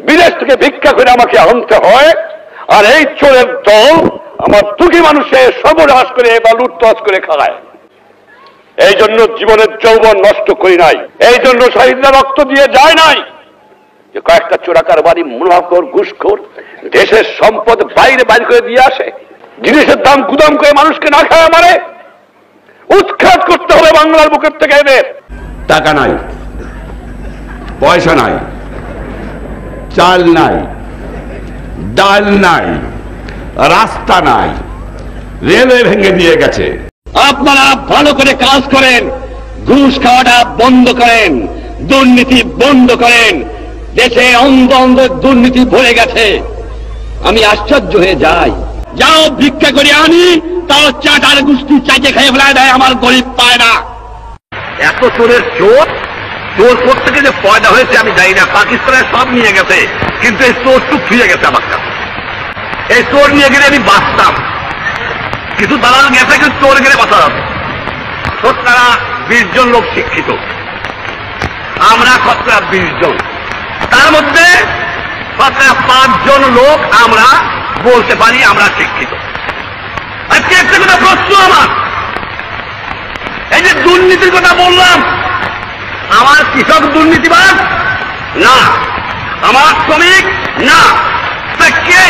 বিদেশ থেকে ভিক্ষা করে আমাকে আনতে হয়, আর এই চোরের দল আমার দুঃখী মানুষের সর্বনাশ করে বা লুটতরাজ করে খায়। এই জন্য জীবনের যৌবন নষ্ট করি নাই, এই জন্য শহীদরা রক্ত দিয়ে যায় নাই যে কয়েকটা চোরাকার বাড়ি মুনাফাখোর ঘুষখোর দেশের সম্পদ বাইরে বাইরে করে দিয়ে আসে, জিনিসের দাম গুদাম করে মানুষকে না খায় মারে। উৎখাত করতে হবে বাংলার বুকের থেকে এদের। টাকা নাই, পয়সা নাই, চাল নাই, ডাল নাই, রাস্তা নাই, রেলওয়ে ভেঙে দিয়ে গেছে। আপনারা ভালো করে কাজ করেন, ঘুষ খাওয়াটা বন্ধ করেন, দুর্নীতি বন্ধ করেন। দেশে অন্ধ অন্ধ দুর্নীতি ভরে গেছে। আমি আশ্চর্য হয়ে যাই, যাও ভিক্ষা করে আনি, তাও চাটার গুষ্টি চাইতে খেয়ে ফেলায় দেয়, আমার গরিব পায় না। এত চোরের চোর, চোর কোথেকে যে পয়দা হয়েছে আমি জানি না। পাকিস্তানের সব নিয়ে গেছে, কিন্তু এই চোর টুক ফিরে গেছে আমার কাছে। এই চোর নিয়ে গেলে আমি বাঁচতাম, কিছু দালাল গেছে, কিন্তু চোর গেলে বাঁচা যাবে। শতকরা 20 জন লোক শিক্ষিত, আমরা শতকরা 20 জন, তার মধ্যে শতকরা 5 জন লোক আমরা বলতে পারি আমরা শিক্ষিত। আজকে একটা কথা প্রশ্ন আমার, এই যে দুর্নীতির কথা বললাম, আমার কৃষক দুর্নীতিবাজ না, আমার শ্রমিক না, কে?